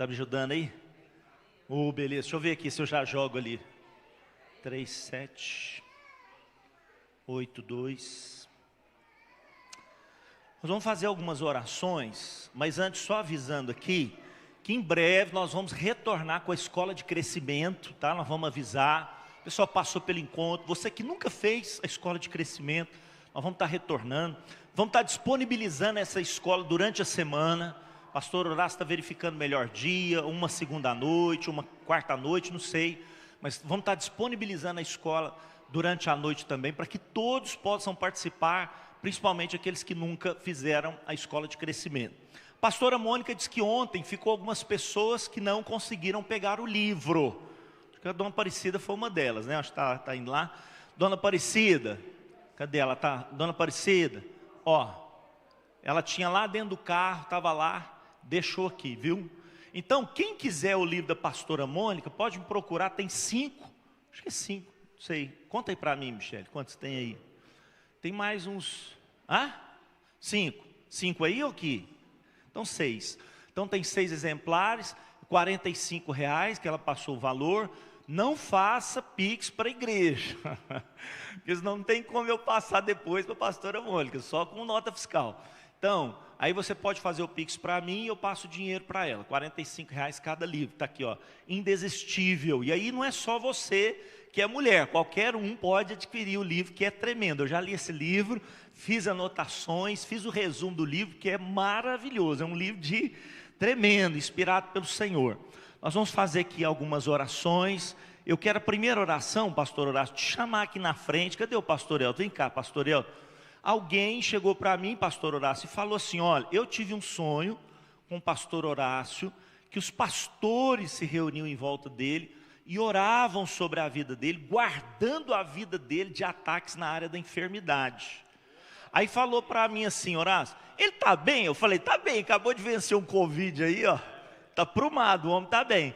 Tá me ajudando aí? Beleza. Deixa eu ver aqui se eu já jogo ali. 3, 7, 8, 2. Nós vamos fazer algumas orações, mas antes só avisando aqui, que em breve nós vamos retornar com a escola de crescimento, tá? Nós vamos avisar, o pessoal passou pelo encontro, você que nunca fez a escola de crescimento, nós vamos estar retornando, vamos estar disponibilizando essa escola durante a semana. O pastor Horácio está verificando o melhor dia, uma segunda noite, uma quarta noite, não sei, mas vamos estar disponibilizando a escola durante a noite também, para que todos possam participar, principalmente aqueles que nunca fizeram a escola de crescimento. A pastora Mônica disse que ontem ficou algumas pessoas que não conseguiram pegar o livro. Acho que a dona Aparecida foi uma delas, né? Acho que está indo lá. Dona Aparecida, cadê ela? Dona Aparecida, ela tinha lá dentro do carro, estava lá, deixou aqui, viu? Então, quem quiser o livro da pastora Mônica, pode me procurar, tem 5, acho que é 5, não sei. Conta aí para mim, Michele, quantos tem aí? Tem mais uns, 5. 5 aí ou aqui? Então 6. Então tem 6 exemplares, R$45 que ela passou o valor. Não faça Pix para a igreja, porque senão não tem como eu passar depois para a pastora Mônica, só com nota fiscal. Então, aí você pode fazer o Pix para mim e eu passo o dinheiro para ela, R$45 cada livro, está aqui, indesistível. E aí não é só você que é mulher, qualquer um pode adquirir o livro, que é tremendo. Eu já li esse livro, fiz anotações, fiz o resumo do livro, que é maravilhoso, é um livro tremendo, inspirado pelo Senhor. Nós vamos fazer aqui algumas orações. Eu quero a primeira oração, pastor Horácio, te chamar aqui na frente. Cadê o pastor Elton? Vem cá, pastor Elton. Alguém chegou para mim, pastor Horácio, e falou assim: olha, eu tive um sonho com o pastor Horácio, que os pastores se reuniam em volta dele e oravam sobre a vida dele, guardando a vida dele de ataques na área da enfermidade. Aí falou para mim assim: Horácio, ele está bem? Eu falei: está bem, acabou de vencer um Covid aí, está aprumado, o homem está bem.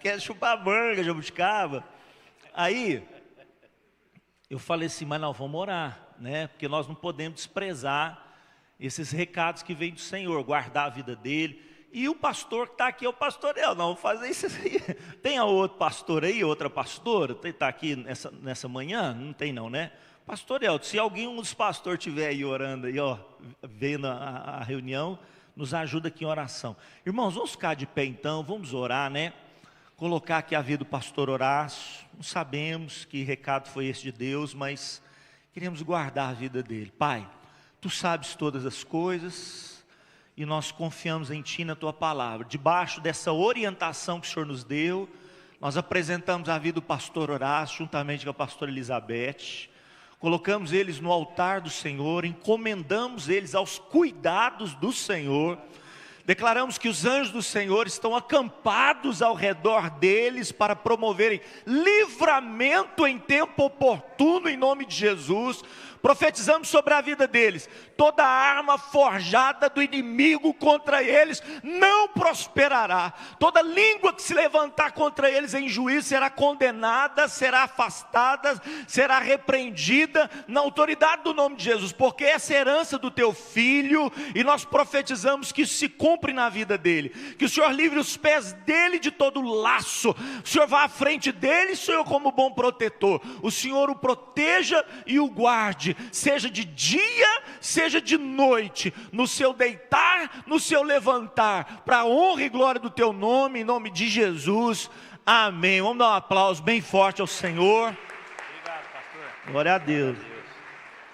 Quer chupar manga, jabuticaba. Aí eu falei assim: mas nós vamos orar, né? Porque nós não podemos desprezar esses recados que vêm do Senhor, guardar a vida dele. E o pastor que está aqui é o pastor Elton. Não, vamos fazer isso aí. Tem outro pastor aí, outra pastora? Está aqui nessa manhã? Não tem não, né? Pastor Elton, se um dos pastores estiver aí orando, aí, vendo a reunião, nos ajuda aqui em oração. Irmãos, vamos ficar de pé então, vamos orar, né? Colocar aqui a vida do pastor Horácio. Não sabemos que recado foi esse de Deus, mas queremos guardar a vida dele. Pai, Tu sabes todas as coisas, e nós confiamos em Ti, na Tua palavra. Debaixo dessa orientação que o Senhor nos deu, nós apresentamos a vida do pastor Horácio, juntamente com a pastora Elizabeth. Colocamos eles no altar do Senhor, encomendamos eles aos cuidados do Senhor. Declaramos que os anjos do Senhor estão acampados ao redor deles para promoverem livramento em tempo oportuno, em nome de Jesus. Profetizamos sobre a vida deles: toda arma forjada do inimigo contra eles não prosperará. Toda língua que se levantar contra eles em juízo será condenada, será afastada, será repreendida na autoridade do nome de Jesus, porque essa é a herança do Teu Filho, e nós profetizamos que isso se cumpre na vida dele. Que o Senhor livre os pés dele de todo laço, o Senhor vá à frente dele, Senhor, como bom protetor. O Senhor o proteja e o guarde, seja de dia, seja de noite, no seu deitar, no seu levantar, para a honra e glória do Teu nome, em nome de Jesus, amém. Vamos dar um aplauso bem forte ao Senhor. Obrigado, pastor. Glória a Deus.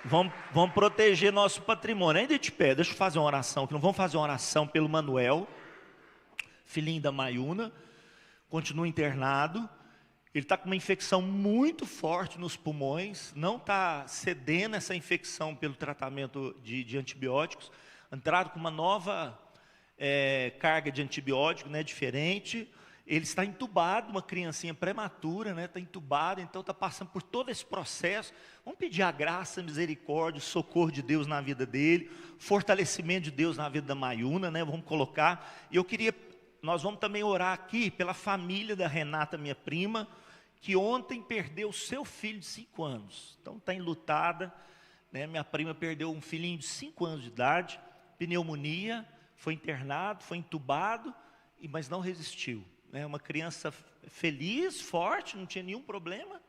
Vamos proteger nosso patrimônio. Ainda de pé, deixa eu fazer uma oração, que não vamos fazer uma oração pelo Manuel, filhinho da Mayuna, continua internado. Ele está com uma infecção muito forte nos pulmões, não está cedendo essa infecção pelo tratamento de antibióticos, entrado com uma nova carga de antibiótico, né, diferente. Ele está entubado, uma criancinha prematura, né, está entubado, então está passando por todo esse processo. Vamos pedir a graça, a misericórdia, o socorro de Deus na vida dele, fortalecimento de Deus na vida da Mayuna, né, vamos colocar. E nós vamos também orar aqui pela família da Renata, minha prima, que ontem perdeu seu filho de 5 anos, então está enlutada, né? Minha prima perdeu um filhinho de 5 anos de idade, pneumonia, foi internado, foi entubado, mas não resistiu, né? Uma criança feliz, forte, não tinha nenhum problema,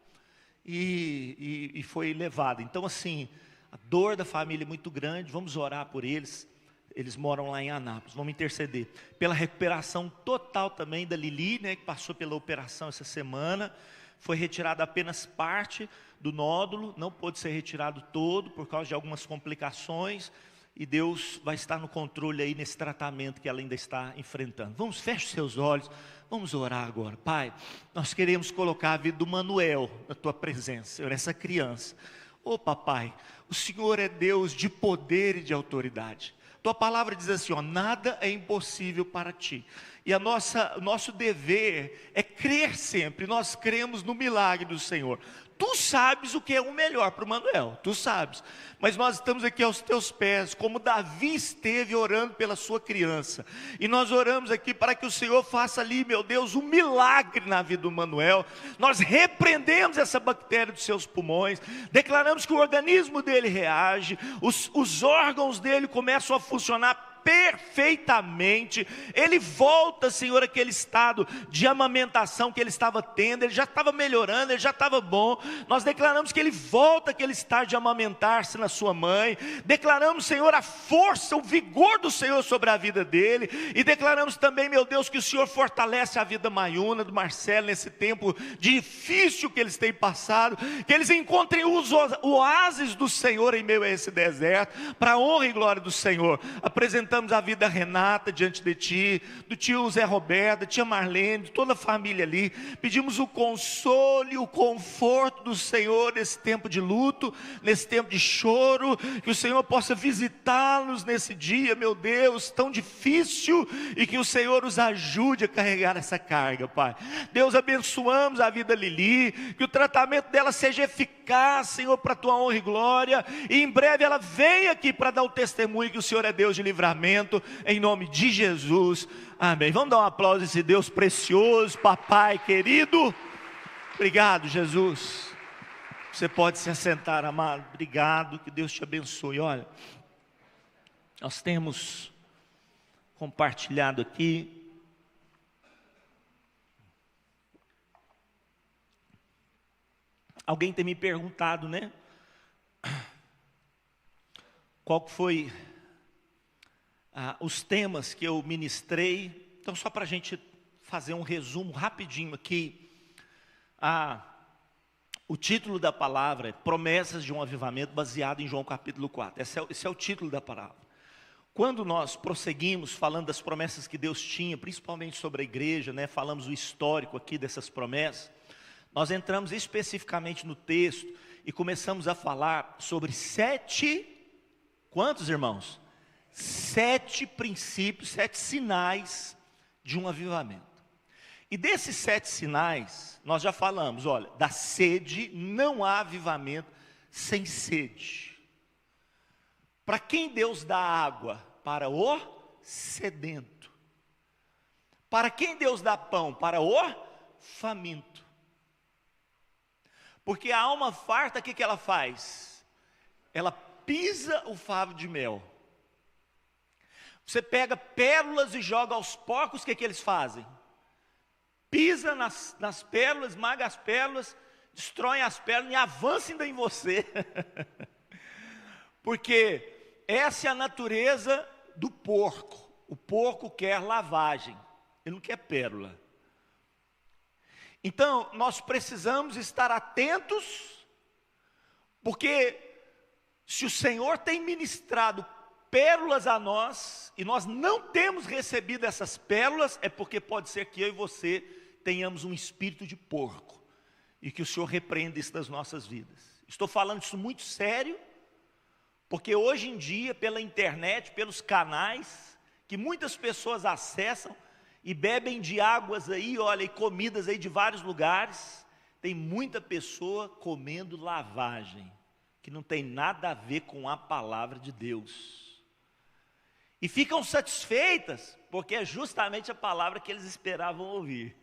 e foi levada. Então assim, a dor da família é muito grande. Vamos orar por eles. Eles moram lá em Anápolis, vamos interceder pela recuperação total também da Lili, né, que passou pela operação essa semana. Foi retirada apenas parte do nódulo, não pôde ser retirado todo por causa de algumas complicações, e Deus vai estar no controle aí nesse tratamento que ela ainda está enfrentando. Vamos, feche seus olhos, vamos orar agora. Pai, nós queremos colocar a vida do Manuel na tua presença, Senhor, essa criança. Ô papai, o Senhor é Deus de poder e de autoridade. Tua palavra diz assim, ó, nada é impossível para ti. E o nosso dever é crer sempre. Nós cremos no milagre do Senhor. Tu sabes o que é o melhor para o Manuel, tu sabes. Mas nós estamos aqui aos teus pés, como Davi esteve orando pela sua criança. E nós oramos aqui para que o Senhor faça ali, meu Deus, um milagre na vida do Manuel. Nós repreendemos essa bactéria dos seus pulmões, declaramos que o organismo dele reage, os órgãos dele começam a funcionar perfeitamente. Ele volta, Senhor, aquele estado de amamentação que ele estava tendo. Ele já estava melhorando, ele já estava bom. Nós declaramos que ele volta aquele estado de amamentar-se na sua mãe. Declaramos, Senhor, a força, o vigor do Senhor sobre a vida dele. E declaramos também, meu Deus, que o Senhor fortalece a vida da Mayuna, do Marcelo, nesse tempo difícil que eles têm passado. Que eles encontrem os oásis do Senhor em meio a esse deserto, para a honra e glória do Senhor. Apresentamos a vida da Renata diante de ti, do tio Zé Roberto, da tia Marlene, de toda a família ali. Pedimos o consolo e o conforto do Senhor nesse tempo de luto, nesse tempo de choro, que o Senhor possa visitá-los nesse dia, meu Deus, tão difícil, e que o Senhor os ajude a carregar essa carga, Pai. Deus, abençoamos a vida da Lili, que o tratamento dela seja eficaz, Senhor, para a tua honra e glória, e em breve ela venha aqui para dar o testemunho que o Senhor é Deus de livramento, em nome de Jesus, amém. Vamos dar um aplauso a esse Deus precioso, papai querido. Obrigado, Jesus. Você pode se assentar, amado. Obrigado, que Deus te abençoe. Olha, nós temos compartilhado aqui alguém tem me perguntado, né, qual foi os temas que eu ministrei. Então, só para a gente fazer um resumo rapidinho aqui, o título da palavra é Promessas de um Avivamento, baseado em João capítulo 4. Esse é o título da palavra. Quando nós prosseguimos falando das promessas que Deus tinha, principalmente sobre a igreja, né, falamos o histórico aqui dessas promessas, nós entramos especificamente no texto e começamos a falar sobre 7, quantos irmãos? 7 princípios, 7 sinais de um avivamento. E desses 7 sinais, nós já falamos, olha, da sede, não há avivamento sem sede. Para quem Deus dá água? Para o sedento. Para quem Deus dá pão? Para o faminto. Porque a alma farta, o que ela faz? Ela pisa o favo de mel. Você pega pérolas e joga aos porcos, o que eles fazem? Pisa nas pérolas, esmaga as pérolas, destrói as pérolas e avança ainda em você. Porque essa é a natureza do porco. O porco quer lavagem, ele não quer pérola. Então, nós precisamos estar atentos, porque se o Senhor tem ministrado pérolas a nós, e nós não temos recebido essas pérolas, é porque pode ser que eu e você tenhamos um espírito de porco, e que o Senhor repreenda isso das nossas vidas. Estou falando isso muito sério, porque hoje em dia, pela internet, pelos canais, que muitas pessoas acessam, e bebem de águas aí, olha, e comidas aí de vários lugares, tem muita pessoa comendo lavagem, que não tem nada a ver com a palavra de Deus. E ficam satisfeitas, porque é justamente a palavra que eles esperavam ouvir.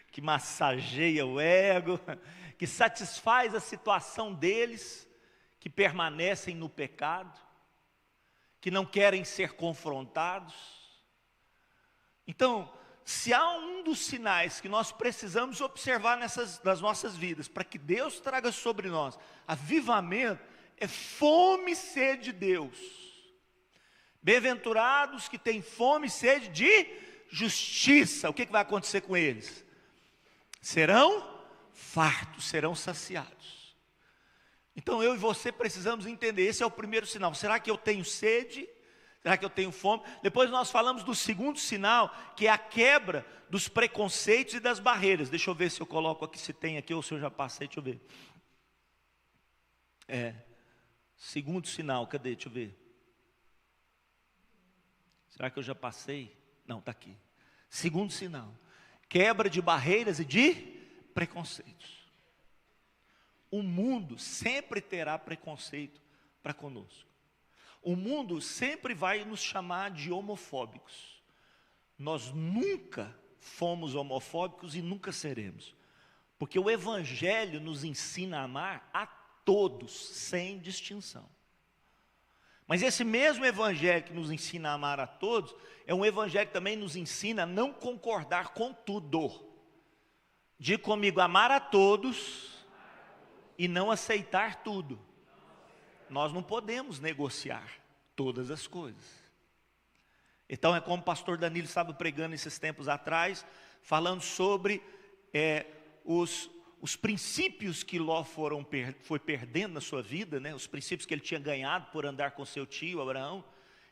Que massageia o ego, que satisfaz a situação deles, que permanecem no pecado, que não querem ser confrontados. Então, se há um dos sinais que nós precisamos observar nas nossas vidas, para que Deus traga sobre nós avivamento, é fome e sede de Deus. Bem-aventurados que têm fome e sede de justiça. O que vai acontecer com eles? Serão fartos, serão saciados. Então eu e você precisamos entender, esse é o primeiro sinal. Será que eu tenho sede? Será que eu tenho fome? Depois nós falamos do segundo sinal, que é a quebra dos preconceitos e das barreiras. Deixa eu ver se eu coloco aqui, se tem aqui, ou se eu já passei, deixa eu ver. Segundo sinal, cadê? Deixa eu ver. Será que eu já passei? Não, está aqui. Segundo sinal, quebra de barreiras e de preconceitos. O mundo sempre terá preconceito para conosco. O mundo sempre vai nos chamar de homofóbicos. Nós nunca fomos homofóbicos e nunca seremos. Porque o Evangelho nos ensina a amar a todos, sem distinção. Mas esse mesmo Evangelho que nos ensina a amar a todos, é um Evangelho que também nos ensina a não concordar com tudo. Diga comigo, amar a todos e não aceitar tudo. Nós não podemos negociar todas as coisas. Então é como o pastor Danilo estava pregando esses tempos atrás, falando sobre os princípios que Ló foi perdendo na sua vida, né? Os princípios que ele tinha ganhado por andar com seu tio Abraão,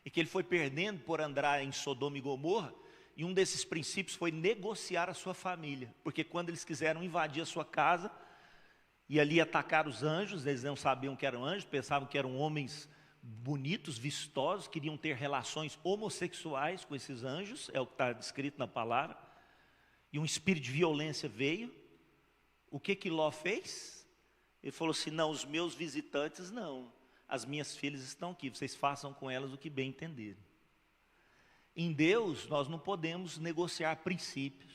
e que ele foi perdendo por andar em Sodoma e Gomorra, e um desses princípios foi negociar a sua família, porque quando eles quiseram invadir a sua casa, e ali atacar os anjos, eles não sabiam que eram anjos, pensavam que eram homens bonitos, vistosos, queriam ter relações homossexuais com esses anjos, é o que está descrito na palavra, e um espírito de violência veio. O que Ló fez? Ele falou assim, não, os meus visitantes não, as minhas filhas estão aqui, vocês façam com elas o que bem entenderem. Em Deus, nós não podemos negociar princípios,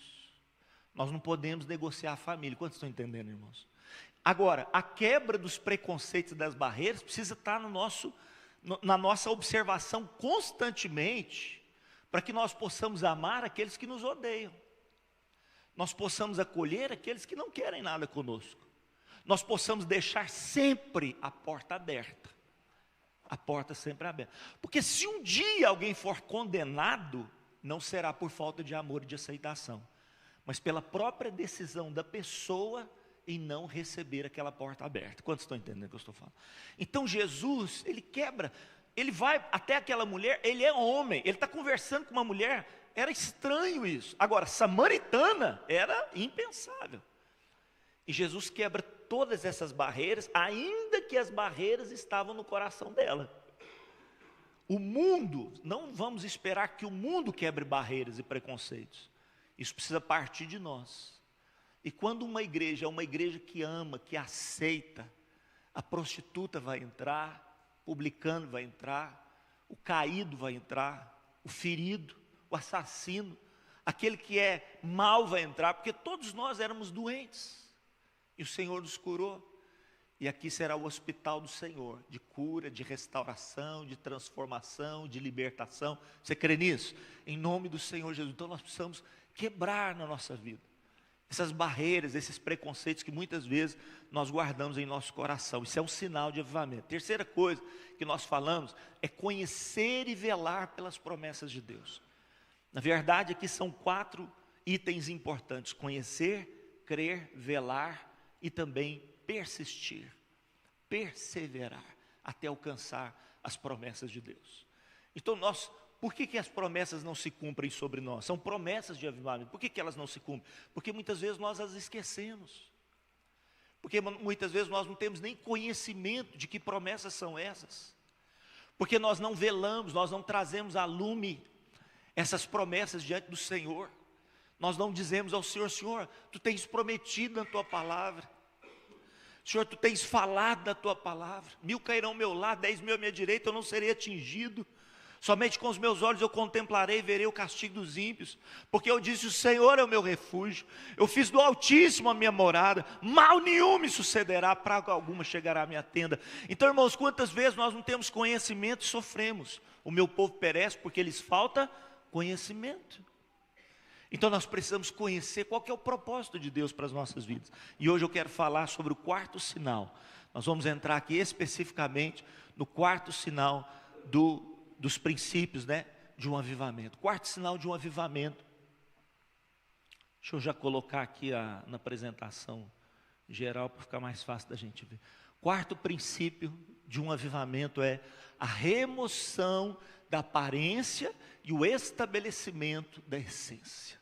nós não podemos negociar a família. Quantos estão entendendo, irmãos? Agora, a quebra dos preconceitos e das barreiras precisa estar na nossa observação constantemente, para que nós possamos amar aqueles que nos odeiam, nós possamos acolher aqueles que não querem nada conosco, nós possamos deixar sempre a porta aberta, a porta sempre aberta, porque se um dia alguém for condenado, não será por falta de amor e de aceitação, mas pela própria decisão da pessoa em não receber aquela porta aberta. Quantos estão entendendo o que eu estou falando? Então Jesus, ele quebra, ele vai até aquela mulher, ele é homem, ele está conversando com uma mulher, era estranho isso. Agora, samaritana, era impensável. E Jesus quebra todas essas barreiras, ainda que as barreiras estavam no coração dela. O mundo, não vamos esperar que o mundo quebre barreiras e preconceitos. Isso precisa partir de nós. E quando uma igreja é uma igreja que ama, que aceita, a prostituta vai entrar, o publicano vai entrar, o caído vai entrar, o ferido, o assassino, aquele que é mau vai entrar, porque todos nós éramos doentes, e o Senhor nos curou, e aqui será o hospital do Senhor, de cura, de restauração, de transformação, de libertação. Você crê nisso? Em nome do Senhor Jesus. Então nós precisamos quebrar na nossa vida essas barreiras, esses preconceitos que muitas vezes nós guardamos em nosso coração. Isso é um sinal de avivamento. Terceira coisa que nós falamos é conhecer e velar pelas promessas de Deus. Na verdade, aqui são 4 itens importantes: conhecer, crer, velar e também persistir, perseverar até alcançar as promessas de Deus. Então por que as promessas não se cumprem sobre nós? São promessas de avivamento. Por que elas não se cumprem? Porque muitas vezes nós as esquecemos. Porque muitas vezes nós não temos nem conhecimento de que promessas são essas. Porque nós não velamos, nós não trazemos a lume essas promessas diante do Senhor. Nós não dizemos ao Senhor: Senhor, Tu tens prometido na Tua palavra. Senhor, Tu tens falado da Tua palavra. 1000 cairão ao meu lado, 10.000 à minha direita, eu não serei atingido. Somente com os meus olhos eu contemplarei e verei o castigo dos ímpios, porque eu disse: o Senhor é o meu refúgio, eu fiz do Altíssimo a minha morada, mal nenhum me sucederá, praga alguma chegará à minha tenda. Então, irmãos, quantas vezes nós não temos conhecimento e sofremos? O meu povo perece porque lhes falta conhecimento. Então nós precisamos conhecer qual que é o propósito de Deus para as nossas vidas. E hoje eu quero falar sobre o quarto sinal. Nós vamos entrar aqui especificamente no quarto sinal dos princípios, né, de um avivamento. Quarto sinal de um avivamento. Deixa eu já colocar aqui na apresentação geral para ficar mais fácil da gente ver. Quarto princípio de um avivamento é a remoção da aparência e o estabelecimento da essência.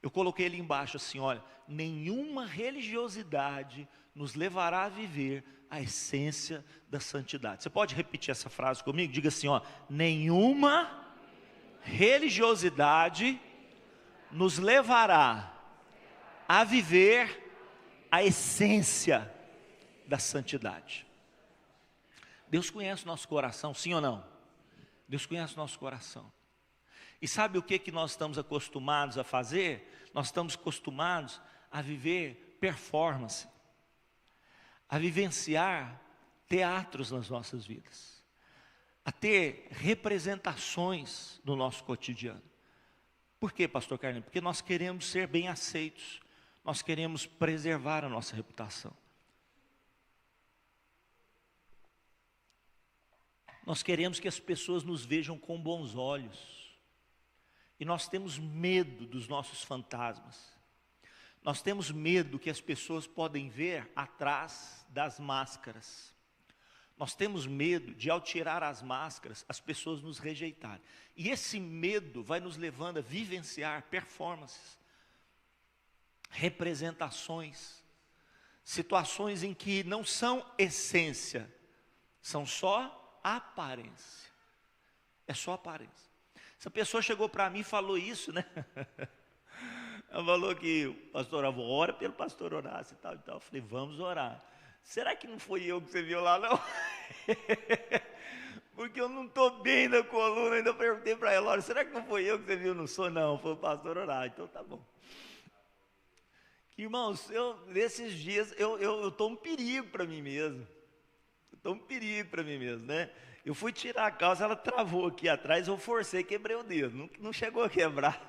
Eu coloquei ali embaixo assim, olha, nenhuma religiosidade nos levará a viver a essência da santidade. Você pode repetir essa frase comigo? Diga assim, ó, nenhuma religiosidade nos levará a viver a essência da santidade. Deus conhece o nosso coração, sim ou não? Deus conhece o nosso coração. E sabe o que nós estamos acostumados a fazer? Nós estamos acostumados a viver performance, a vivenciar teatros nas nossas vidas, a ter representações no nosso cotidiano. Por quê, pastor Carlinhos? Porque nós queremos ser bem aceitos, nós queremos preservar a nossa reputação. Nós queremos que as pessoas nos vejam com bons olhos. E nós temos medo dos nossos fantasmas. Nós temos medo que as pessoas podem ver atrás das máscaras. Nós temos medo de, ao tirar as máscaras, as pessoas nos rejeitarem. E esse medo vai nos levando a vivenciar performances, representações, situações em que não são essência, são só aparência. É só aparência. Essa pessoa chegou para mim e falou isso, né? Ela falou que o pastor avô ora pelo pastor Horácio e tal e tal. Eu falei, vamos orar. Será que não foi eu que você viu lá, não? Porque eu não estou bem na coluna. Ainda perguntei para ela, olha, será que não foi eu que você viu no sonho? Não, foi o pastor Horácio. Então tá bom. Irmãos, nesses dias eu estou um perigo para mim mesmo. Estou um perigo para mim mesmo, né? Eu fui tirar a calça, ela travou aqui atrás, eu forcei, quebrei o dedo. Não chegou a quebrar.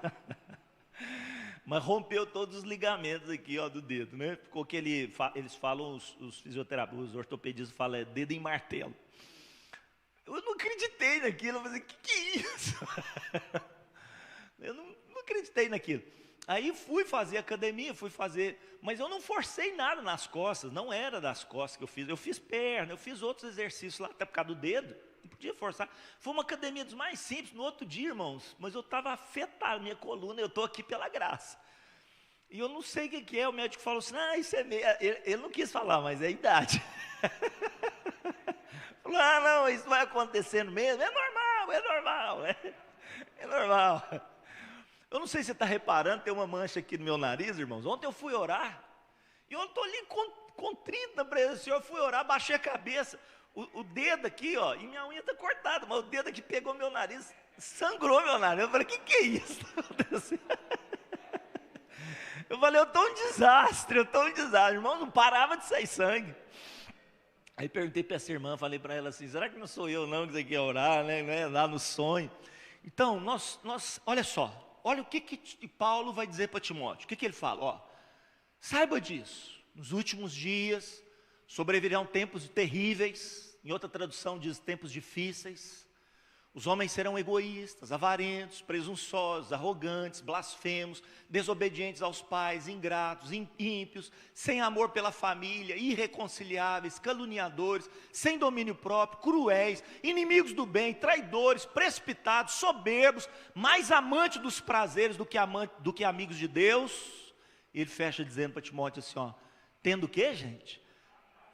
Mas rompeu todos os ligamentos aqui, ó, do dedo, né? Ficou que eles falam, os fisioterapeutas, os ortopedistas falam, é dedo em martelo. Eu não acreditei naquilo, eu falei, que é isso? Eu não acreditei naquilo. Aí fui fazer academia, mas eu não forcei nada nas costas, não era das costas que eu fiz perna, eu fiz outros exercícios lá, até por causa do dedo, não podia forçar. Foi uma academia dos mais simples, no outro dia, irmãos, mas eu estava afetado, minha coluna, eu estou aqui pela graça. E eu não sei o que é, o médico falou assim, isso é meio, ele não quis falar, mas é a idade. Falou, não, isso vai acontecendo mesmo, é normal. Eu não sei se você está reparando, tem uma mancha aqui no meu nariz, irmãos. Ontem eu fui orar, e eu estou ali contrito na presença do Senhor, fui orar, baixei a cabeça, o dedo aqui, ó, e minha unha está cortada, mas o dedo aqui pegou meu nariz, sangrou meu nariz. Eu falei, que é isso? Eu falei, eu estou um desastre, irmão, não parava de sair sangue. Aí perguntei para essa irmã, falei para ela assim, será que não sou eu não que você quer orar, né? Não é lá no sonho. Então, nós olha só. Olha o que Paulo vai dizer para Timóteo. O que ele fala? Ó, saiba disso. Nos últimos dias sobrevirão tempos terríveis. Em outra tradução diz tempos difíceis. Os homens serão egoístas, avarentos, presunçosos, arrogantes, blasfemos, desobedientes aos pais, ingratos, ímpios, sem amor pela família, irreconciliáveis, caluniadores, sem domínio próprio, cruéis, inimigos do bem, traidores, precipitados, soberbos, mais amantes dos prazeres do que amigos de Deus. E ele fecha dizendo para Timóteo assim, ó, tendo o que, gente?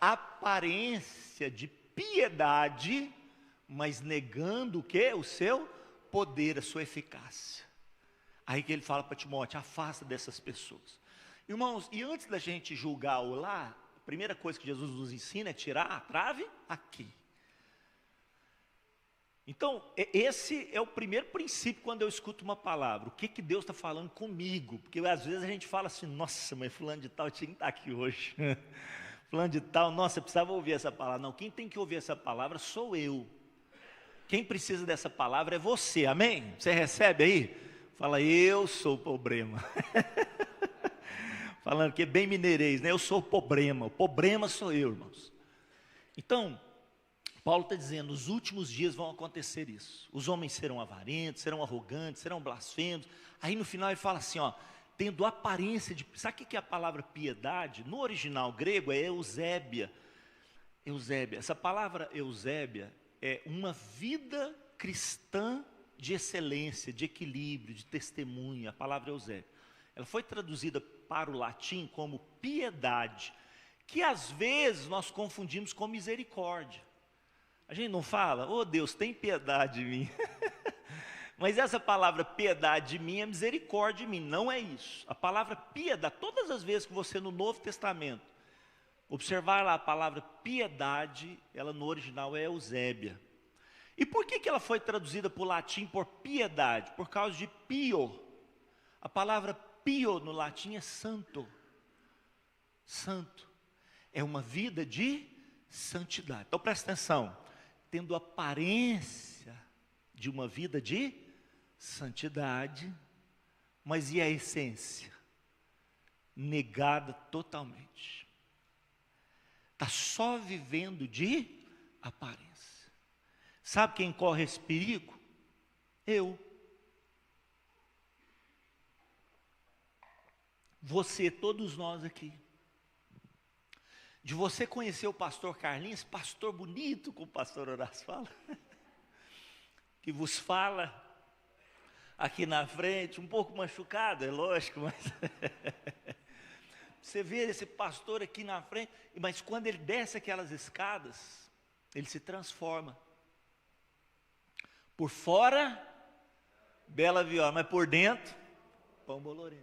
Aparência de piedade, mas negando o quê? O seu poder, a sua eficácia. Aí que ele fala para Timóteo, afasta dessas pessoas. Irmãos, e antes da gente julgar o lá, a primeira coisa que Jesus nos ensina é tirar a trave aqui. Então, esse é o primeiro princípio quando eu escuto uma palavra. O que Deus está falando comigo? Porque às vezes a gente fala assim, nossa, mas fulano de tal tinha que estar aqui hoje. Fulano de tal, nossa, eu precisava ouvir essa palavra. Não, quem tem que ouvir essa palavra sou eu. Quem precisa dessa palavra é você, amém? Você recebe aí? Fala, eu sou o problema. Falando que é bem mineirês, né? Eu sou o problema sou eu, irmãos. Então, Paulo está dizendo, nos últimos dias vão acontecer isso. Os homens serão avarentos, serão arrogantes, serão blasfemos. Aí no final ele fala assim, ó, tendo aparência de... Sabe o que é a palavra piedade? No original grego é eusébia. Eusébia. Essa palavra eusébia é uma vida cristã de excelência, de equilíbrio, de testemunho. A palavra eusébia. Ela foi traduzida para o latim como piedade, que às vezes nós confundimos com misericórdia. A gente não fala, oh Deus, tem piedade de mim. Mas essa palavra piedade de mim é misericórdia de mim, não é isso. A palavra piedade, todas as vezes que você no Novo Testamento observar lá a palavra piedade, ela no original é eusébia. E por que ela foi traduzida para o latim por piedade? Por causa de pio. A palavra pio no latim é santo. Santo. É uma vida de santidade. Então presta atenção. Tendo aparência de uma vida de santidade, mas e a essência? Negada totalmente. Está só vivendo de aparência. Sabe quem corre esse perigo? Eu. Você, todos nós aqui. De você conhecer o pastor Carlinhos, pastor bonito, como o pastor Horácio fala, que vos fala aqui na frente, um pouco machucado, é lógico, mas você vê esse pastor aqui na frente, mas quando ele desce aquelas escadas, ele se transforma. Por fora, bela viola, mas por dentro, pão bolorento.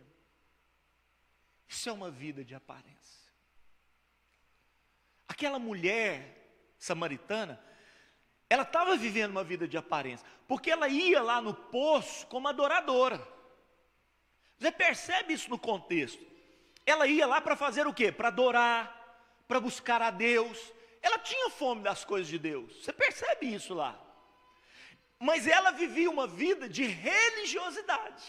Isso é uma vida de aparência. Aquela mulher samaritana, ela estava vivendo uma vida de aparência, porque ela ia lá no poço como adoradora. Você percebe isso no contexto? Ela ia lá para fazer o quê? Para adorar, para buscar a Deus. Ela tinha fome das coisas de Deus. Você percebe isso lá? Mas ela vivia uma vida de religiosidade.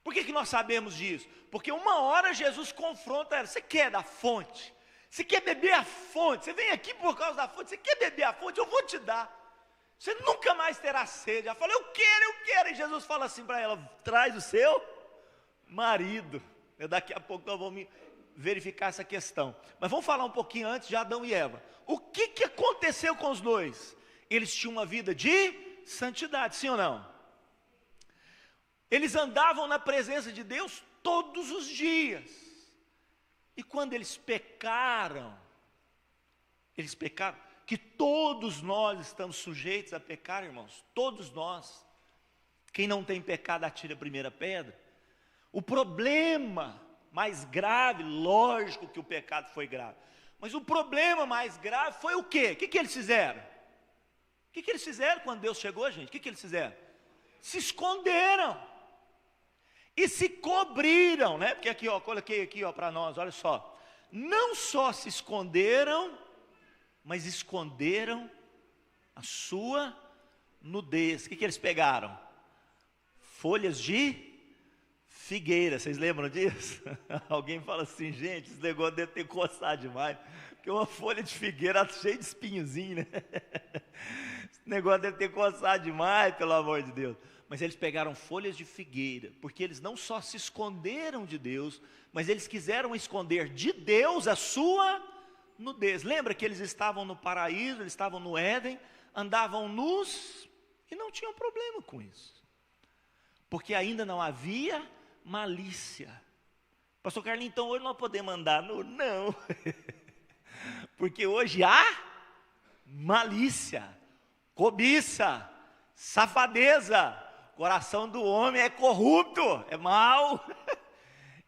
Por que nós sabemos disso? Porque uma hora Jesus confronta ela. Você quer da fonte? Você quer beber a fonte? Você vem aqui por causa da fonte. Você quer beber a fonte? Eu vou te dar. Você nunca mais terá sede. Ela fala, eu quero. E Jesus fala assim para ela, traz o seu marido. Daqui a pouco nós vamos verificar essa questão. Mas vamos falar um pouquinho antes de Adão e Eva. O que aconteceu com os dois? Eles tinham uma vida de santidade, sim ou não? Eles andavam na presença de Deus todos os dias. E quando eles pecaram, que todos nós estamos sujeitos a pecar, irmãos, todos nós. Quem não tem pecado, atira a primeira pedra. O problema mais grave, lógico que o pecado foi grave, mas o problema mais grave foi o quê? O que eles fizeram? O que eles fizeram quando Deus chegou, gente? O que eles fizeram? Se esconderam. E se cobriram, né? Porque aqui, ó, coloquei aqui, ó, para nós, olha só. Não só se esconderam, mas esconderam a sua nudez. O que eles pegaram? Folhas de figueira. Vocês lembram disso? Alguém fala assim, gente, esse negócio deve ter coçado demais. Porque uma folha de figueira cheia de espinhozinho, né? Esse negócio deve ter coçado demais, pelo amor de Deus. Mas eles pegaram folhas de figueira, porque eles não só se esconderam de Deus, mas eles quiseram esconder de Deus a sua nudez. Lembra que eles estavam no paraíso, eles estavam no Éden, andavam nus e não tinham problema com isso. Porque ainda não havia malícia. Pastor Carlinhos, então hoje nós podemos andar nu? Não. Porque hoje há malícia, cobiça, safadeza. O coração do homem é corrupto, é mau.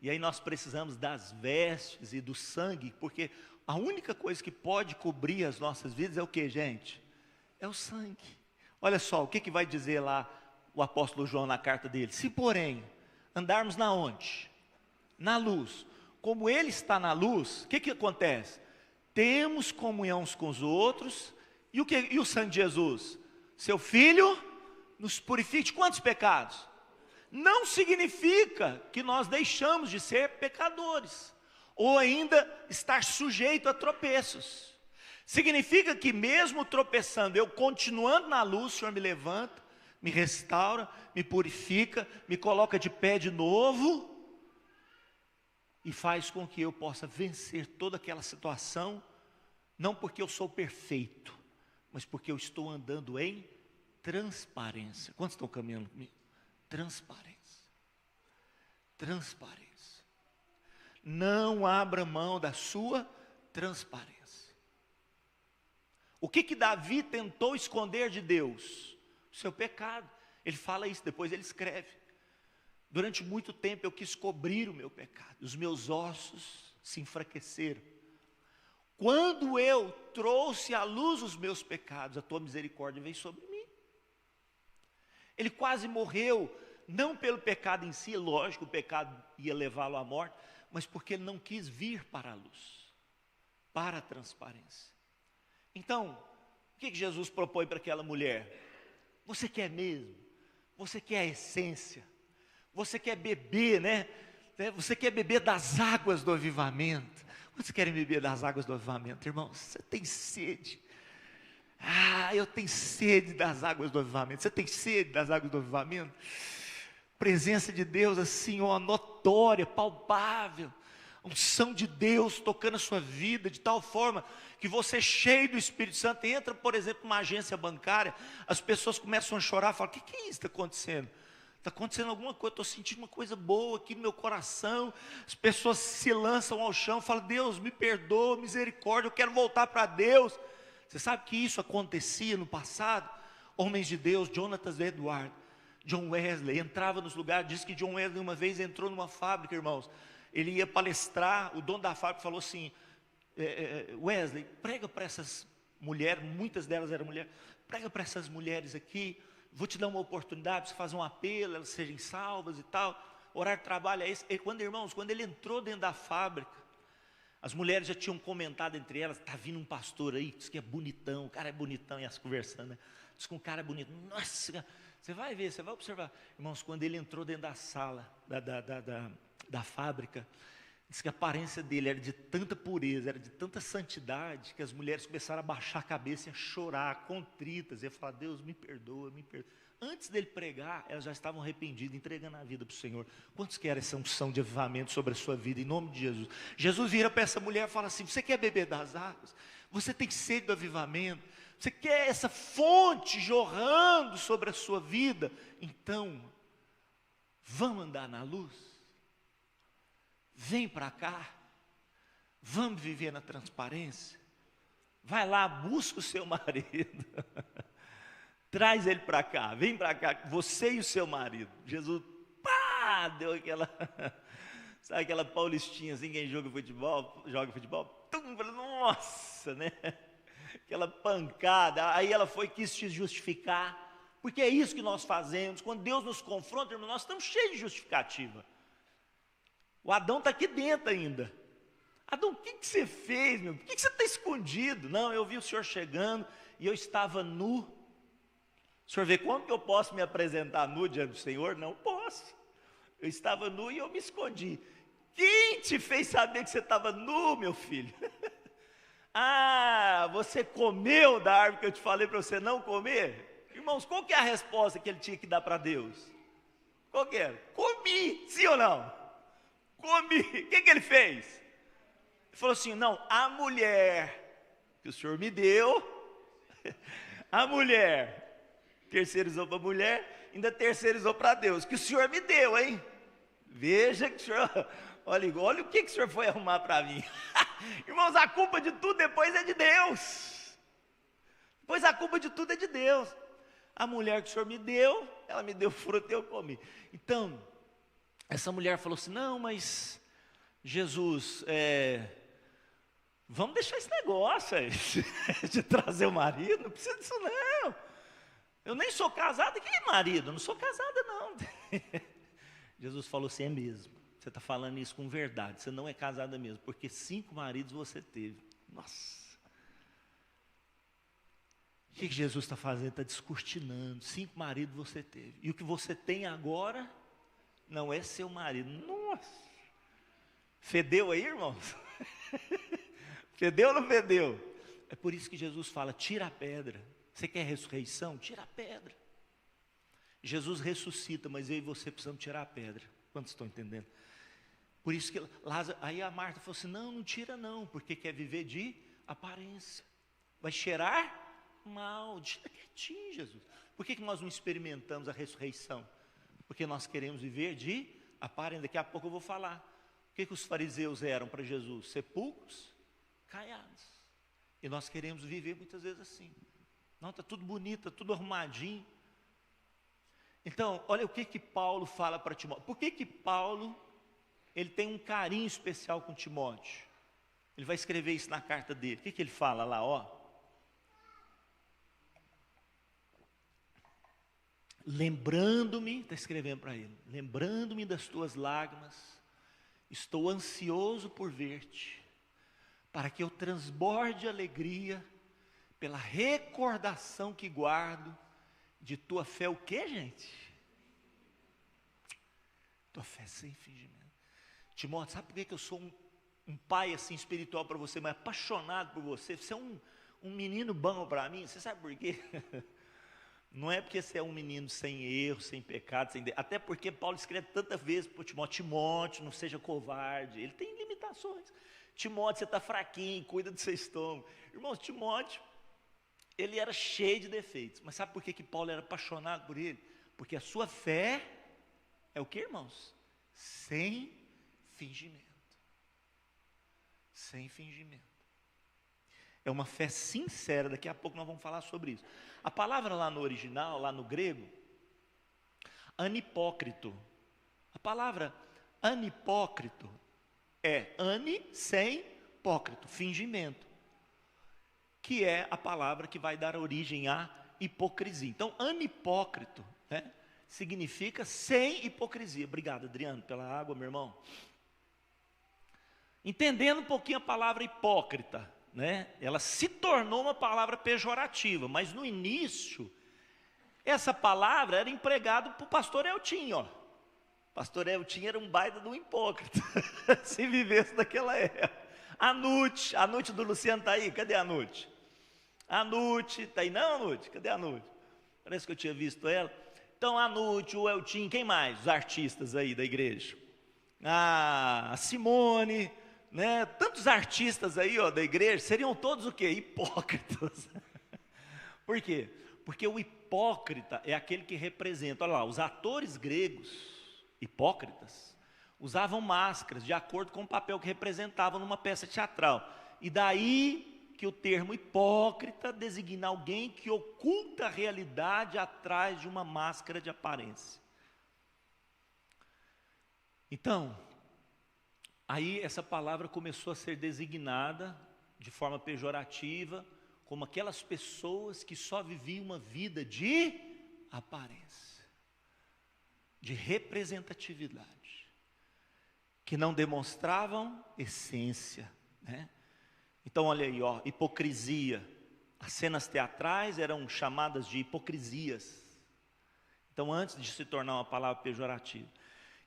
E aí nós precisamos das vestes e do sangue, porque a única coisa que pode cobrir as nossas vidas é o que, gente? É o sangue. Olha só, o que vai dizer lá o apóstolo João na carta dele? Se porém andarmos na onde? Na luz. Como ele está na luz, o que acontece? Temos comunhão uns com os outros. E o sangue de Jesus? Seu Filho nos purifique de quantos pecados? Não significa que nós deixamos de ser pecadores, ou ainda estar sujeito a tropeços. Significa que mesmo tropeçando, eu continuando na luz, o Senhor me levanta, me restaura, me purifica, me coloca de pé de novo, e faz com que eu possa vencer toda aquela situação, não porque eu sou perfeito, mas porque eu estou andando em transparência. Quantos estão caminhando comigo? Transparência. Transparência. Não abra mão da sua transparência. O que Davi tentou esconder de Deus? O seu pecado. Ele fala isso, depois ele escreve. Durante muito tempo eu quis cobrir o meu pecado. Os meus ossos se enfraqueceram. Quando eu trouxe à luz os meus pecados, a tua misericórdia veio sobre mim. Ele quase morreu, não pelo pecado em si, lógico, o pecado ia levá-lo à morte, mas porque ele não quis vir para a luz, para a transparência. Então, o que Jesus propõe para aquela mulher? Você quer mesmo? Você quer a essência? Você quer beber, né? Você quer beber das águas do avivamento? Quantos querem beber das águas do avivamento, irmãos? Você tem sede? Eu tenho sede das águas do avivamento. Você tem sede das águas do avivamento? Presença de Deus assim, ó, notória, palpável. Unção de Deus tocando a sua vida de tal forma que você, cheio do Espírito Santo, entra, por exemplo, numa agência bancária, as pessoas começam a chorar, falam: o que é isso que está acontecendo? Está acontecendo alguma coisa, estou sentindo uma coisa boa aqui no meu coração. As pessoas se lançam ao chão, falam: Deus, me perdoa, misericórdia, eu quero voltar para Deus. Você sabe que isso acontecia no passado? Homens de Deus, Jonathan Edwards, John Wesley, entrava nos lugares. Diz que John Wesley uma vez entrou numa fábrica, irmãos. Ele ia palestrar, o dono da fábrica falou assim: Wesley, prega para essas mulheres, muitas delas eram mulheres, prega para essas mulheres aqui, vou te dar uma oportunidade para você fazer um apelo, elas sejam salvas e tal. O horário de trabalho é esse. Irmãos, quando ele entrou dentro da fábrica, as mulheres já tinham comentado entre elas: está vindo um pastor aí, diz que é bonitão, o cara é bonitão, e elas conversando, né? Diz que um cara é bonito. Nossa, você vai ver, você vai observar. Irmãos, quando ele entrou dentro da sala, da fábrica, diz que a aparência dele era de tanta pureza, era de tanta santidade, que as mulheres começaram a baixar a cabeça e a chorar, contritas, e a falar: Deus, me perdoa, me perdoa. Antes dele pregar, elas já estavam arrependidas, entregando a vida para o Senhor. Quantos querem essa unção de avivamento sobre a sua vida, em nome de Jesus? Jesus vira para essa mulher e fala assim: você quer beber das águas? Você tem sede do avivamento? Você quer essa fonte jorrando sobre a sua vida? Então, vamos andar na luz? Vem para cá, vamos viver na transparência. Vai lá, busca o seu marido, traz ele para cá, vem para cá, você e o seu marido. Jesus, deu aquela, sabe aquela paulistinha assim, quem joga futebol, nossa, né? Aquela pancada. Aí ela quis se justificar, porque é isso que nós fazemos. Quando Deus nos confronta, irmão, nós estamos cheios de justificativa. O Adão está aqui dentro ainda. Adão, o que você fez, meu? Por que você está escondido? Não, eu vi o senhor chegando e eu estava nu. O senhor vê como que eu posso me apresentar nu diante do Senhor? Não posso. Eu estava nu e eu me escondi. Quem te fez saber que você estava nu, meu filho? Você comeu da árvore que eu te falei para você não comer? Irmãos, qual que é a resposta que ele tinha que dar para Deus? Qual que era? Comi, sim ou não? Comi. O que ele fez? Ele falou assim: não, a mulher que o Senhor me deu, a mulher, terceirizou para a mulher, ainda terceirizou para Deus, que o Senhor me deu, hein? Veja que o Senhor, olha o que o Senhor foi arrumar para mim. Irmãos, a culpa de tudo depois é de Deus. Depois a culpa de tudo é de Deus. A mulher que o Senhor me deu, ela me deu fruto e eu comi. Então, essa mulher falou assim: não, mas Jesus, vamos deixar esse negócio aí, de trazer o marido, não precisa disso não. Eu nem sou casada, que marido? Eu não sou casada não. Jesus falou assim: é mesmo, você está falando isso com verdade, você não é casada mesmo, porque 5 maridos você teve. Nossa. que Jesus está fazendo? Está descortinando. 5 maridos você teve. E o que você tem agora não é seu marido. Nossa! Fedeu aí, irmãos? Fedeu ou não fedeu? É por isso que Jesus fala, tira a pedra. Você quer ressurreição? Tira a pedra. Jesus ressuscita, mas eu e você precisamos tirar a pedra. Quantos estão entendendo? Por isso que Lázaro, aí a Marta falou assim, não tira não, porque quer viver de aparência. Vai cheirar mal, deixa quietinho, Jesus. Por que nós não experimentamos a ressurreição? Porque nós queremos viver de aparência. Daqui a pouco eu vou falar. O que os fariseus eram para Jesus? Sepulcros caiados. E nós queremos viver muitas vezes assim. Não, está tudo bonito, está tudo arrumadinho. Então, olha o que Paulo fala para Timóteo. Por que Paulo ele tem um carinho especial com Timóteo? Ele vai escrever isso na carta dele. O que ele fala lá, ó? Lembrando-me, está escrevendo para ele, lembrando-me das tuas lágrimas, estou ansioso por ver-te, para que eu transborde de alegria, pela recordação que guardo de tua fé, o que, gente? Tua fé sem fingimento. Timóteo, sabe por que eu sou um pai assim espiritual para você, mas apaixonado por você? Você é um menino bom para mim, você sabe por quê? Não é porque você é um menino sem erro, sem pecado, até porque Paulo escreve tantas vezes para Timóteo, Timóteo, não seja covarde, ele tem limitações. Timóteo, você está fraquinho, cuida do seu estômago. Irmãos, Timóteo, ele era cheio de defeitos, mas sabe por que Paulo era apaixonado por ele? Porque a sua fé é o que, irmãos? Sem fingimento. Sem fingimento. É uma fé sincera, daqui a pouco nós vamos falar sobre isso. A palavra lá no original, lá no grego, anipócrito. A palavra anipócrito é sem pócrito, fingimento. Que é a palavra que vai dar origem à hipocrisia. Então, anipócrito, né, significa sem hipocrisia. Obrigado, Adriano, pela água, meu irmão. Entendendo um pouquinho a palavra hipócrita, né, ela se tornou uma palavra pejorativa, mas no início, essa palavra era empregada para o pastor Eltinho, ó. Pastor Eltinho era um baita de um hipócrita, se vivesse naquela época. A Nute do Luciano está aí, cadê a Nute? A Nute, está aí não, Nute? Cadê a Nute? Parece que eu tinha visto ela. Então a Nute, o Eltinho, quem mais? Os artistas aí da igreja. A Simone, né? Tantos artistas aí, ó, da igreja, seriam todos o quê? Hipócritas. Por quê? Porque o hipócrita é aquele que representa, olha lá, os atores gregos, hipócritas, usavam máscaras de acordo com o papel que representavam numa peça teatral. E daí que o termo hipócrita designa alguém que oculta a realidade atrás de uma máscara de aparência. Então, aí essa palavra começou a ser designada de forma pejorativa como aquelas pessoas que só viviam uma vida de aparência, de representatividade, que não demonstravam essência, né? Então olha aí, ó, hipocrisia. As cenas teatrais eram chamadas de hipocrisias. Então antes de se tornar uma palavra pejorativa,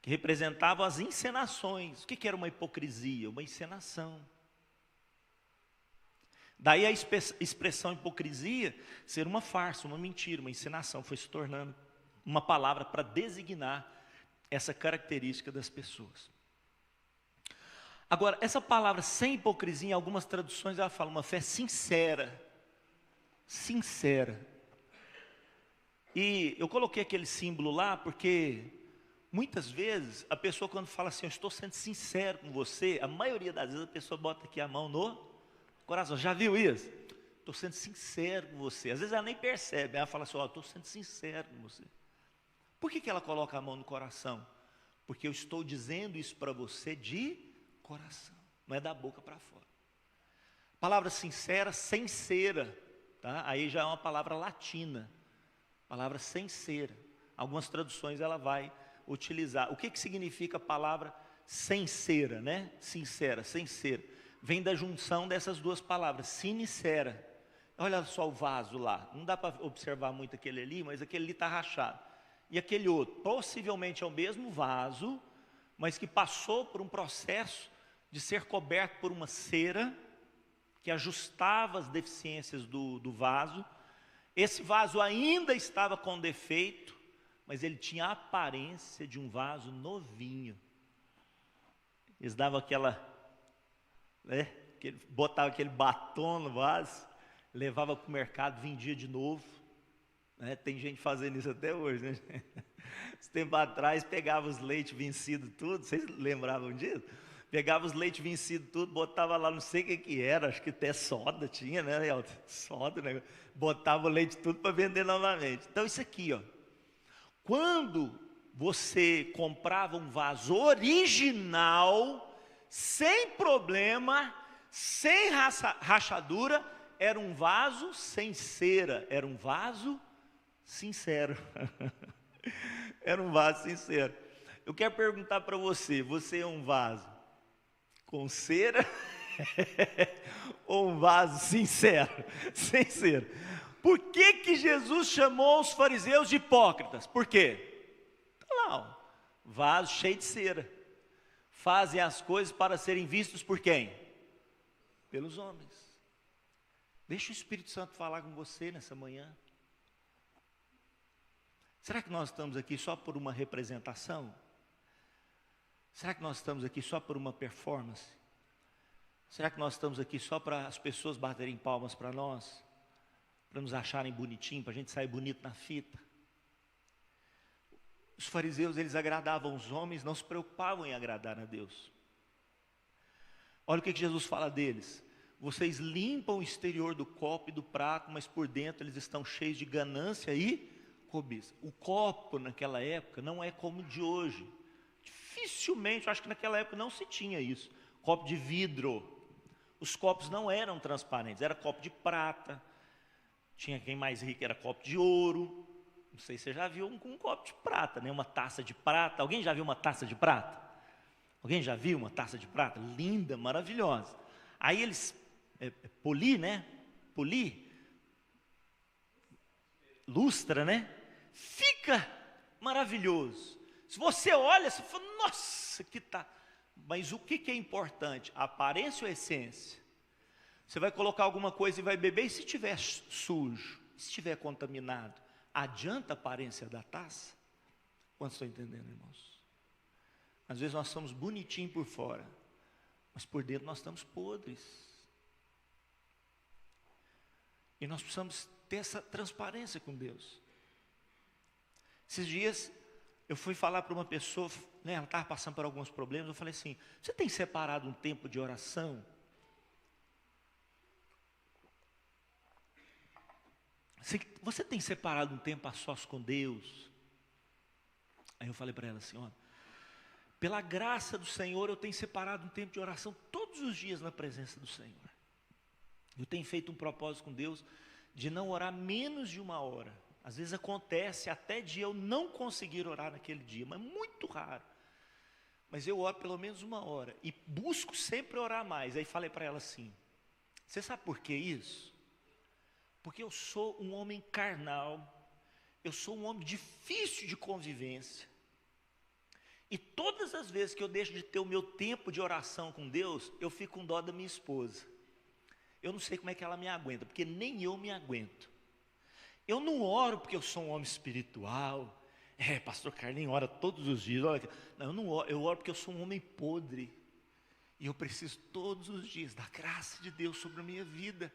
que representavam as encenações. O que era uma hipocrisia? Uma encenação. Daí a expressão hipocrisia ser uma farsa, uma mentira, uma encenação, foi se tornando uma palavra para designar essa característica das pessoas. Agora, essa palavra sem hipocrisia, em algumas traduções ela fala uma fé sincera. Sincera. E eu coloquei aquele símbolo lá porque muitas vezes a pessoa quando fala assim, eu estou sendo sincero com você, a maioria das vezes a pessoa bota aqui a mão no coração. Já viu isso? Estou sendo sincero com você. Às vezes ela nem percebe, ela fala assim, ó, estou sendo sincero com você. Por que ela coloca a mão no coração? Porque eu estou dizendo isso para você de coração, não é da boca para fora. Palavra sincera, sincera, tá? Aí já é uma palavra latina, palavra sincera. Algumas traduções ela vai utilizar. O que significa a palavra sincera, né? Sincera, sincera. Vem da junção dessas duas palavras, sincera. olha só o vaso lá, não dá para observar muito aquele ali, mas aquele ali está rachado. E aquele outro, possivelmente é o mesmo vaso, mas que passou por um processo de ser coberto por uma cera, que ajustava as deficiências do vaso. Esse vaso ainda estava com defeito, mas ele tinha a aparência de um vaso novinho. Eles davam botavam aquele batom no vaso, levava para o mercado, vendia de novo. Tem gente fazendo isso até hoje, né? Esse tempo atrás pegava os leites vencidos tudo, vocês lembravam disso? Pegava os leites vencidos tudo, botava lá, não sei o que era, acho que até soda tinha, né? Soda, né? Botava o leite tudo para vender novamente. Então isso aqui, ó. Quando você comprava um vaso original, sem problema, sem rachadura, era um vaso sem cera, era um vaso sincero. Era um vaso sincero. Eu quero perguntar para você, você é um vaso com cera ou um vaso sincero, sem cera? Por que Jesus chamou os fariseus de hipócritas? Por quê? Está lá, ó, vaso cheio de cera. Fazem as coisas para serem vistos por quem? Pelos homens. Deixa o Espírito Santo falar com você nessa manhã. Será que nós estamos aqui só por uma representação? Será que nós estamos aqui só por uma performance? Será que nós estamos aqui só para as pessoas baterem palmas para nós? Para nos acharem bonitinho, para a gente sair bonito na fita? Os fariseus, eles agradavam os homens, não se preocupavam em agradar a Deus. Olha o que Jesus fala deles. Vocês limpam o exterior do copo e do prato, mas por dentro eles estão cheios de ganância e cobiça. O copo naquela época não é como o de hoje. Dificilmente, eu acho que naquela época não se tinha isso. Copo de vidro. Os copos não eram transparentes, era copo de prata. Tinha quem mais rico era copo de ouro. Não sei se você já viu um copo de prata, né? Uma taça de prata. Alguém já viu uma taça de prata? Alguém já viu uma taça de prata? Linda, maravilhosa. Aí eles lustra, né? Fica maravilhoso. Se você olha, você fala, nossa, que tá. Mas o que é importante? A aparência ou a essência? Você vai colocar alguma coisa e vai beber, e se estiver sujo, se estiver contaminado, adianta a aparência da taça? Quantos estão entendendo, irmãos? Às vezes nós somos bonitinhos por fora, mas por dentro nós estamos podres. E nós precisamos ter essa transparência com Deus. Esses dias, eu fui falar para uma pessoa, né, ela estava passando por alguns problemas, eu falei assim, você tem separado um tempo de oração? Você tem separado um tempo a sós com Deus? Aí eu falei para ela assim, ó, pela graça do Senhor, eu tenho separado um tempo de oração todos os dias na presença do Senhor. Eu tenho feito um propósito com Deus de não orar menos de 1 hora. Às vezes acontece até de eu não conseguir orar naquele dia, mas muito raro. Mas eu oro pelo menos 1 hora e busco sempre orar mais. Aí falei para ela assim, você sabe por que isso? Porque eu sou um homem carnal, eu sou um homem difícil de convivência. E todas as vezes que eu deixo de ter o meu tempo de oração com Deus, eu fico com dó da minha esposa. Eu não sei como é que ela me aguenta, porque nem eu me aguento. Eu não oro porque eu sou um homem espiritual. Pastor Carlinhos ora todos os dias. Não, eu não oro, eu oro porque eu sou um homem podre. E eu preciso todos os dias da graça de Deus sobre a minha vida.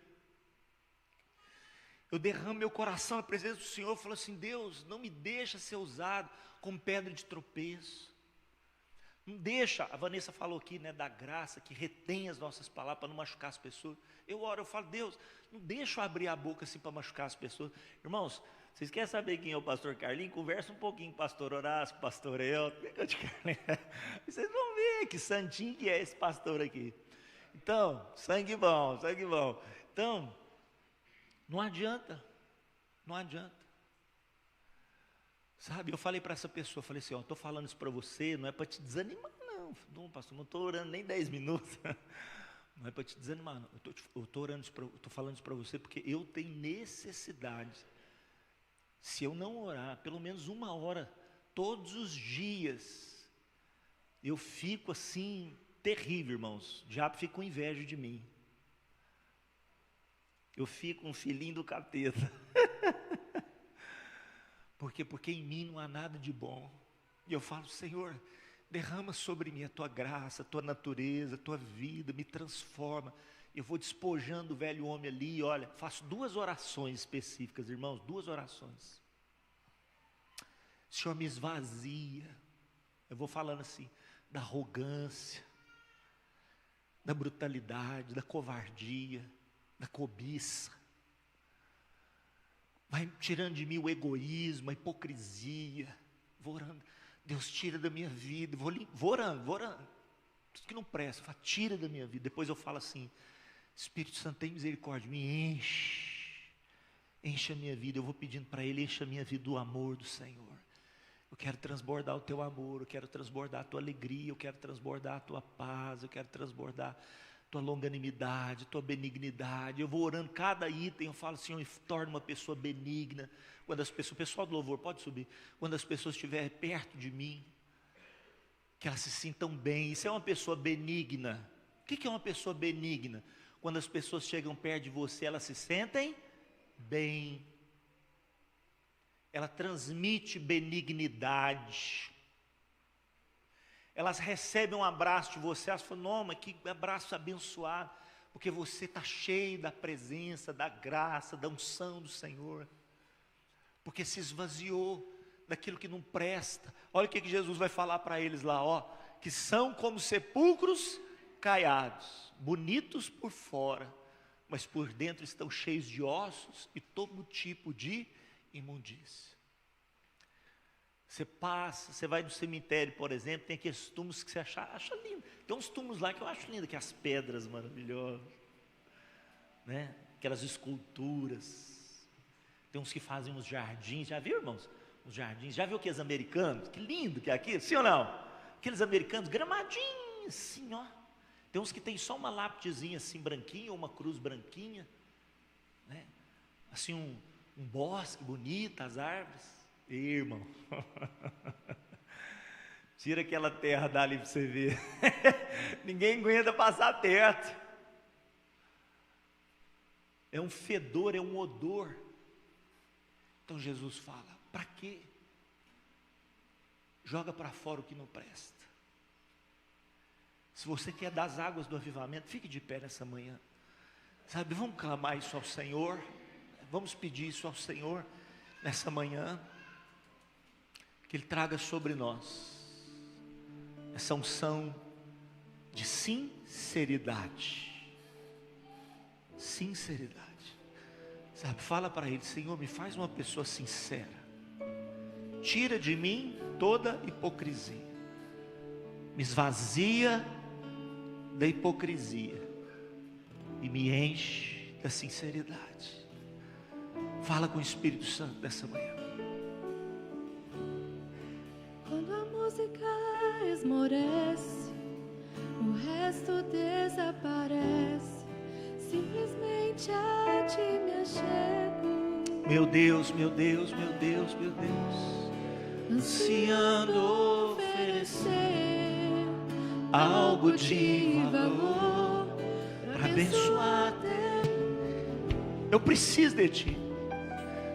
Eu derramo meu coração na presença do Senhor, eu falo assim, Deus, não me deixa ser usado como pedra de tropeço. Não deixa, a Vanessa falou aqui, né, da graça, que retém as nossas palavras para não machucar as pessoas. Eu oro, eu falo, Deus, não deixa eu abrir a boca assim para machucar as pessoas. Irmãos, vocês querem saber quem é o pastor Carlinhos? Conversa um pouquinho com o pastor Horácio, com o pastor Elton. Vocês vão ver que santinho que é esse pastor aqui. Então, sangue bom, sangue bom. Então, não adianta, não adianta. Sabe, eu falei para essa pessoa, falei assim, ó, estou falando isso para você, não é para te desanimar não, pastor, não estou orando nem 10 minutos, Não é para te desanimar, não. Eu estou falando isso para você porque eu tenho necessidade. Se eu não orar, pelo menos 1 hora, todos os dias, eu fico assim, terrível, irmãos. O diabo fica com inveja de mim. Eu fico um filhinho do capeta. Porque em mim não há nada de bom. E eu falo, Senhor, derrama sobre mim a tua graça, a tua natureza, a tua vida, me transforma. Eu vou despojando o velho homem ali, olha, faço 2 orações específicas, irmãos, 2 orações. Senhor, me esvazia. Eu vou falando assim, da arrogância, da brutalidade, da covardia, da cobiça. Vai tirando de mim o egoísmo, a hipocrisia. Vou orando. Deus, tira da minha vida. Vou orando. Tudo que não presta, tira da minha vida. Depois eu falo assim, Espírito Santo, tem misericórdia, me enche a minha vida. Eu vou pedindo para Ele, enche a minha vida do amor do Senhor. Eu quero transbordar o teu amor, eu quero transbordar a tua alegria, eu quero transbordar a tua paz, eu quero transbordar a tua longanimidade, a tua benignidade. Eu vou orando cada item, eu falo, Senhor, me torna uma pessoa benigna. Quando as pessoas, o pessoal do louvor, pode subir, quando as pessoas estiverem perto de mim, que elas se sintam bem. Isso é uma pessoa benigna. O que é uma pessoa benigna? Quando as pessoas chegam perto de você, elas se sentem bem. Ela transmite benignidade. Elas recebem um abraço de você, elas falam, não, mas que abraço abençoado, porque você está cheio da presença, da graça, da unção do Senhor, porque se esvaziou daquilo que não presta. Olha o que Jesus vai falar para eles lá, que são como sepulcros caiados, bonitos por fora, mas por dentro estão cheios de ossos e todo tipo de imundícia. Você passa, você vai no cemitério, por exemplo, tem aqueles túmulos que você acha lindo. Tem uns túmulos lá que eu acho lindo, que as pedras maravilhosas, né? Aquelas esculturas. Tem uns que fazem uns jardins, já viu, irmãos? Os jardins, já viu aqueles americanos? Que lindo que é aquilo, sim ou não? Aqueles americanos gramadinhos, assim, ó. Tem uns que tem só uma lápidezinha assim branquinha, ou uma cruz branquinha, né? Assim um bosque bonito, as árvores. Irmão, tira aquela terra dali para você ver. Ninguém aguenta passar perto. É um fedor, é um odor. Então Jesus fala, para quê? Joga para fora o que não presta. Se você quer das águas do avivamento, fique de pé nessa manhã. Sabe, vamos clamar isso ao Senhor. Vamos pedir isso ao Senhor nessa manhã. Que Ele traga sobre nós essa unção de sinceridade. Sinceridade. Sabe, fala para Ele, Senhor, me faz uma pessoa sincera. Tira de mim toda hipocrisia. Me esvazia da hipocrisia e me enche da sinceridade. Fala com o Espírito Santo nessa manhã. Quando a música esmorece, o resto desaparece. Simplesmente a ti me achego. Meu Deus, meu Deus, meu Deus, meu Deus, ansiando oferecer algo de valor para abençoar. Eu preciso de ti.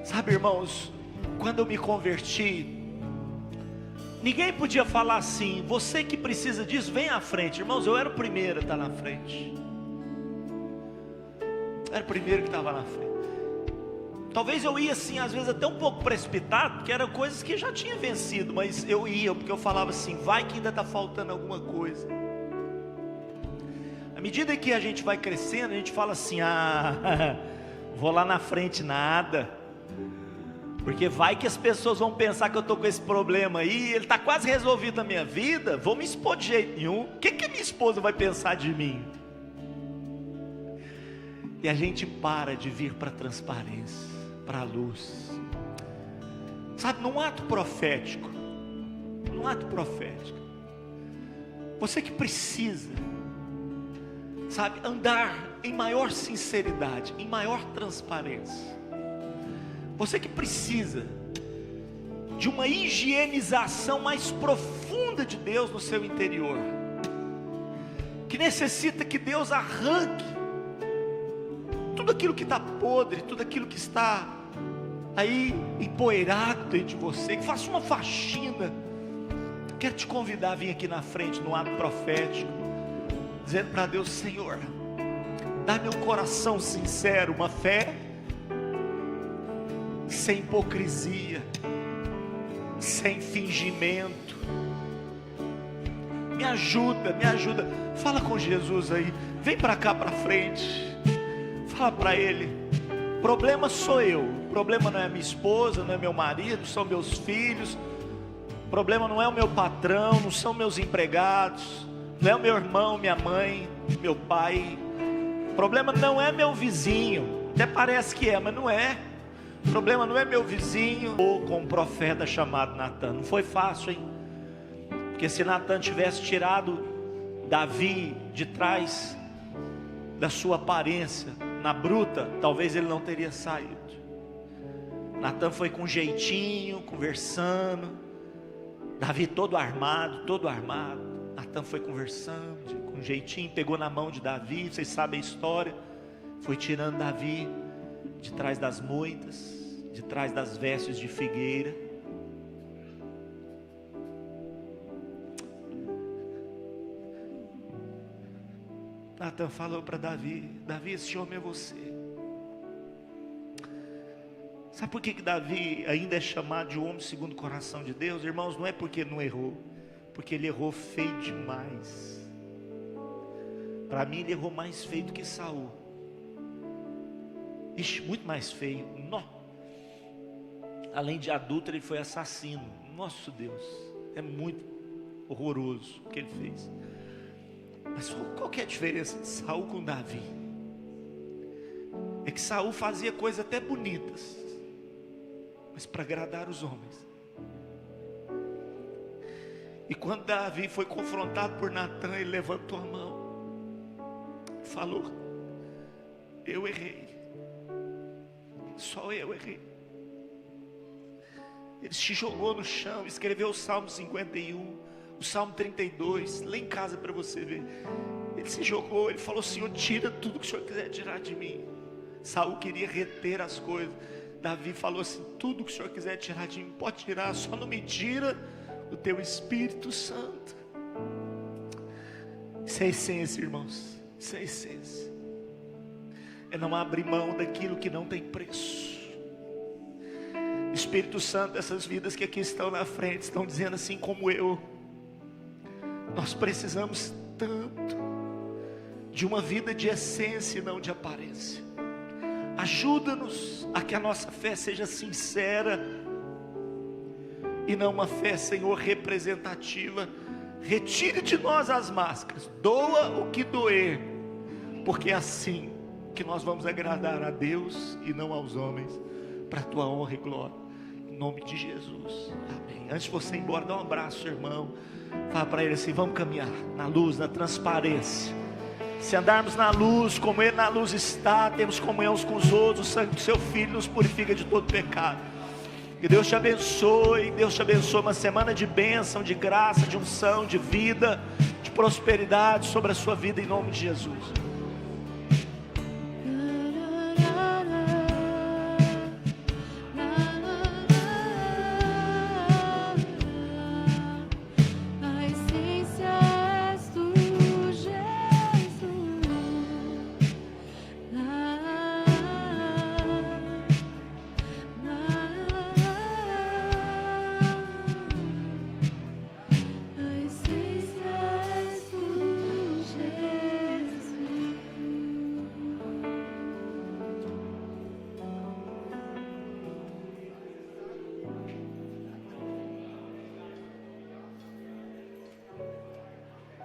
Sabe, irmãos, quando eu me converti, ninguém podia falar assim, você que precisa disso, vem à frente. Irmãos, eu era o primeiro a estar na frente. Era o primeiro que estava na frente. Talvez eu ia assim, às vezes até um pouco precipitado, porque eram coisas que já tinha vencido, mas eu ia, porque eu falava assim, vai que ainda está faltando alguma coisa. À medida que a gente vai crescendo, a gente fala assim, vou lá na frente nada, porque vai que as pessoas vão pensar que eu estou com esse problema aí, ele está quase resolvido na minha vida, vou me expor de jeito nenhum, o que minha esposa vai pensar de mim? E a gente para de vir para a transparência, para a luz. Sabe, num ato profético, você que precisa sabe, andar em maior sinceridade, em maior transparência. Você que precisa de uma higienização mais profunda de Deus no seu interior, que necessita que Deus arranque tudo aquilo que está podre, tudo aquilo que está aí empoeirado dentro de você, que faça uma faxina. Quero te convidar a vir aqui na frente no ato profético, dizendo para Deus: Senhor, dá-me um coração sincero, uma fé sem hipocrisia, sem fingimento. Me ajuda, me ajuda. Fala com Jesus aí, vem para cá para frente, fala para Ele. Problema sou eu, problema não é minha esposa, não é meu marido, são meus filhos. Problema não é o meu patrão, não são meus empregados, não é o meu irmão, minha mãe, meu pai. Problema não é meu vizinho, até parece que é, mas não é. Problema não é meu vizinho. Ou com um profeta chamado Natan. Não foi fácil, hein? Porque se Natan tivesse tirado Davi de trás da sua aparência na bruta, talvez ele não teria saído. Natan foi com jeitinho, conversando. Davi todo armado, todo armado. Natan foi conversando, com jeitinho, pegou na mão de Davi, vocês sabem a história. Foi tirando Davi de trás das moitas, de trás das vestes de figueira. Natan falou para Davi: Davi, esse homem é você. Sabe por que Davi ainda é chamado de homem segundo o coração de Deus? Irmãos, não é porque ele não errou, porque ele errou feio demais. Para mim ele errou mais feio do que Saul. Ixi, muito mais feio. Além de adúltero, ele foi assassino. Nosso Deus, é muito horroroso o que ele fez. Mas qual que é a diferença de Saul com Davi? É que Saul fazia coisas até bonitas, mas para agradar os homens. E quando Davi foi confrontado por Natan, ele levantou a mão e falou: eu errei, só eu errei. Ele se jogou no chão, escreveu o Salmo 51, o Salmo 32, lê em casa para você ver. Ele se jogou, ele falou: Senhor, tira tudo que o Senhor quiser tirar de mim. Saul queria reter as coisas. Davi falou assim: tudo que o Senhor quiser tirar de mim, pode tirar, só não me tira o teu Espírito Santo. Isso é essência, irmãos. Isso é essência. É não abrir mão daquilo que não tem preço. Espírito Santo, essas vidas que aqui estão na frente estão dizendo assim como eu: nós precisamos tanto de uma vida de essência e não de aparência. Ajuda-nos a que a nossa fé seja sincera e não uma fé, Senhor, representativa. Retire de nós as máscaras, doa o que doer, porque é assim que nós vamos agradar a Deus e não aos homens, para a tua honra e glória, em nome de Jesus, amém. Antes de você ir embora, dá um abraço, irmão, fala para ele assim: vamos caminhar na luz, na transparência. Se andarmos na luz, como Ele na luz está, temos comunhão uns com os outros, o sangue do seu Filho nos purifica de todo pecado. Que Deus te abençoe, Deus te abençoe, uma semana de bênção, de graça, de unção, de vida, de prosperidade sobre a sua vida, em nome de Jesus.